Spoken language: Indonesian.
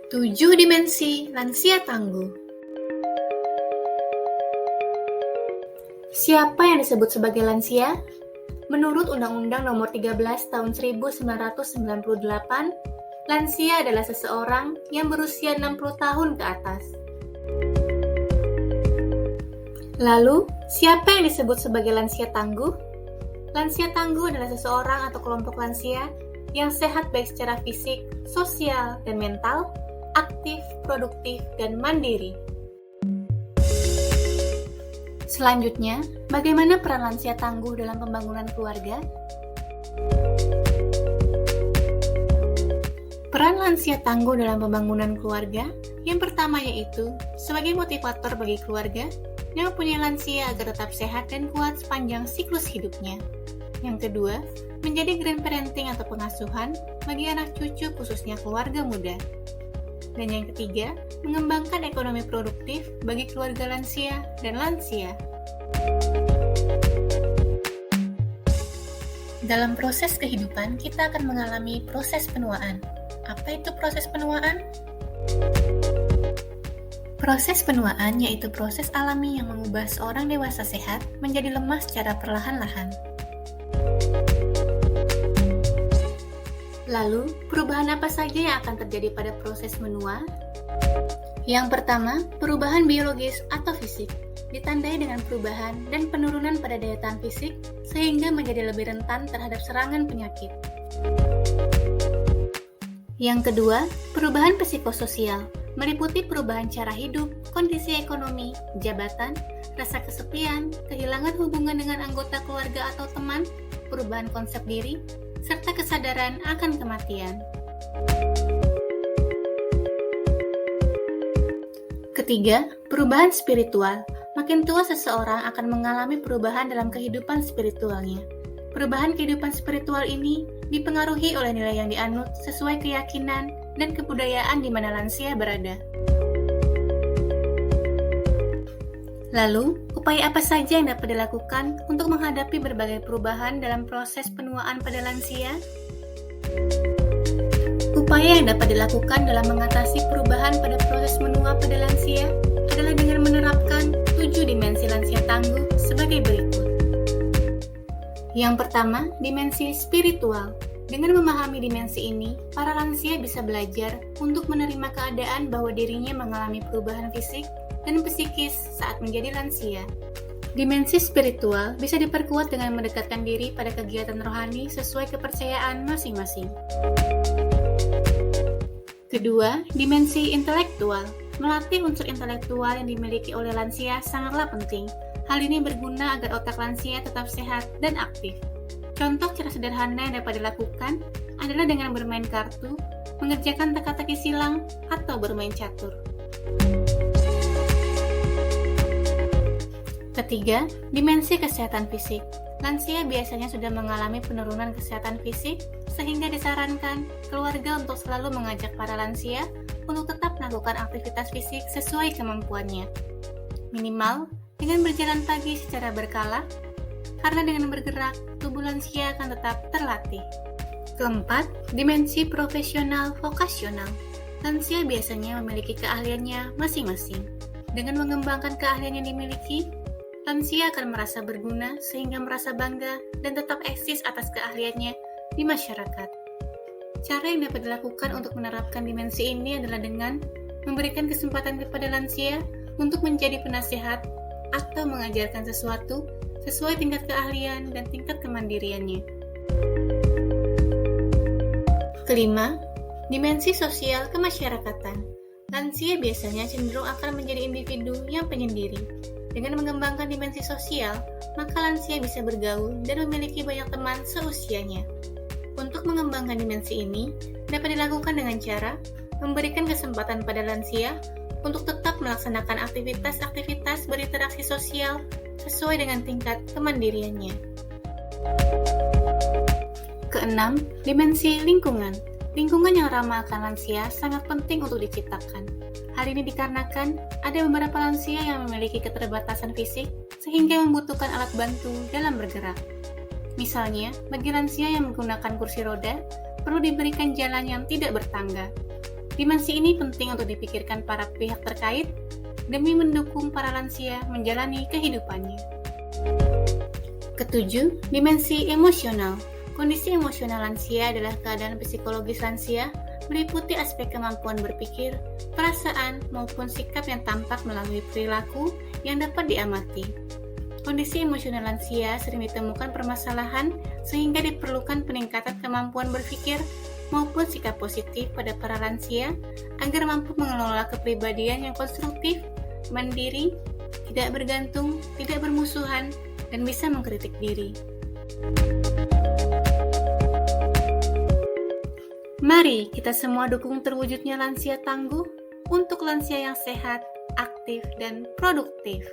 7 dimensi lansia tangguh. Siapa yang disebut sebagai lansia? Menurut Undang-Undang Nomor 13 Tahun 1998, lansia adalah seseorang yang berusia 60 tahun ke atas. Lalu, siapa yang disebut sebagai lansia tangguh? Lansia tangguh adalah seseorang atau kelompok lansia yang sehat baik secara fisik, sosial, dan mental, aktif, produktif, dan mandiri. Selanjutnya, bagaimana peran lansia tangguh dalam pembangunan keluarga? Peran lansia tangguh dalam pembangunan keluarga yang pertama yaitu sebagai motivator bagi keluarga yang mempunyai lansia agar tetap sehat dan kuat sepanjang siklus hidupnya. Yang kedua, menjadi grandparenting atau pengasuhan bagi anak cucu khususnya keluarga muda. Dan yang ketiga, mengembangkan ekonomi produktif bagi keluarga lansia dan lansia. Dalam proses kehidupan, kita akan mengalami proses penuaan. Apa itu proses penuaan? Proses penuaan yaitu proses alami yang mengubah seorang dewasa sehat menjadi lemah secara perlahan-lahan. Lalu, perubahan apa saja yang akan terjadi pada proses menua? Yang pertama, perubahan biologis atau fisik, ditandai dengan perubahan dan penurunan pada daya tahan fisik sehingga menjadi lebih rentan terhadap serangan penyakit. Yang kedua, perubahan psikososial, meliputi perubahan cara hidup, kondisi ekonomi, jabatan, rasa kesepian, kehilangan hubungan dengan anggota keluarga atau teman, perubahan konsep diri, serta kesadaran akan kematian. Ketiga, perubahan spiritual. Makin tua seseorang akan mengalami perubahan dalam kehidupan spiritualnya. Perubahan kehidupan spiritual ini dipengaruhi oleh nilai yang dianut sesuai keyakinan dan kebudayaan di mana lansia berada. Lalu, upaya apa saja yang dapat dilakukan untuk menghadapi berbagai perubahan dalam proses penuaan pada lansia? Upaya yang dapat dilakukan dalam mengatasi perubahan pada proses menua pada lansia adalah dengan menerapkan 7 dimensi lansia tangguh sebagai berikut. Yang pertama, dimensi spiritual. Dengan memahami dimensi ini, para lansia bisa belajar untuk menerima keadaan bahwa dirinya mengalami perubahan fisik dan psikis saat menjadi lansia. Dimensi spiritual bisa diperkuat dengan mendekatkan diri pada kegiatan rohani sesuai kepercayaan masing-masing. Kedua, dimensi intelektual. Melatih unsur intelektual yang dimiliki oleh lansia sangatlah penting. Hal ini berguna agar otak lansia tetap sehat dan aktif. Contoh cara sederhana yang dapat dilakukan adalah dengan bermain kartu, mengerjakan teka-teki silang, atau bermain catur. Ketiga, dimensi kesehatan fisik. Lansia biasanya sudah mengalami penurunan kesehatan fisik, sehingga disarankan keluarga untuk selalu mengajak para lansia untuk tetap melakukan aktivitas fisik sesuai kemampuannya. Minimal dengan berjalan pagi secara berkala, karena dengan bergerak, tubuh lansia akan tetap terlatih. Keempat, dimensi profesional vokasional. Lansia biasanya memiliki keahliannya masing-masing. Dengan mengembangkan keahlian yang dimiliki, lansia akan merasa berguna sehingga merasa bangga dan tetap eksis atas keahliannya di masyarakat. Cara yang dapat dilakukan untuk menerapkan dimensi ini adalah dengan memberikan kesempatan kepada lansia untuk menjadi penasihat atau mengajarkan sesuatu sesuai tingkat keahlian dan tingkat kemandiriannya. Kelima, dimensi sosial kemasyarakatan. Lansia biasanya cenderung akan menjadi individu yang penyendiri. Dengan mengembangkan dimensi sosial, maka lansia bisa bergaul dan memiliki banyak teman seusianya. Untuk mengembangkan dimensi ini, dapat dilakukan dengan cara memberikan kesempatan pada lansia untuk tetap melaksanakan aktivitas-aktivitas berinteraksi sosial sesuai dengan tingkat kemandiriannya. Keenam, dimensi lingkungan. Lingkungan yang ramah akan lansia sangat penting untuk diciptakan. Hal ini dikarenakan ada beberapa lansia yang memiliki keterbatasan fisik sehingga membutuhkan alat bantu dalam bergerak. Misalnya, bagi lansia yang menggunakan kursi roda, perlu diberikan jalan yang tidak bertangga. Dimensi ini penting untuk dipikirkan para pihak terkait demi mendukung para lansia menjalani kehidupannya. Ketujuh, dimensi emosional. Kondisi emosional lansia adalah keadaan psikologis lansia, meliputi aspek kemampuan berpikir, perasaan, maupun sikap yang tampak melalui perilaku yang dapat diamati. Kondisi emosional lansia sering ditemukan permasalahan sehingga diperlukan peningkatan kemampuan berpikir maupun sikap positif pada para lansia agar mampu mengelola kepribadian yang konstruktif, mandiri, tidak bergantung, tidak bermusuhan, dan bisa mengkritik diri. Mari kita semua dukung terwujudnya lansia tangguh untuk lansia yang sehat, aktif, dan produktif.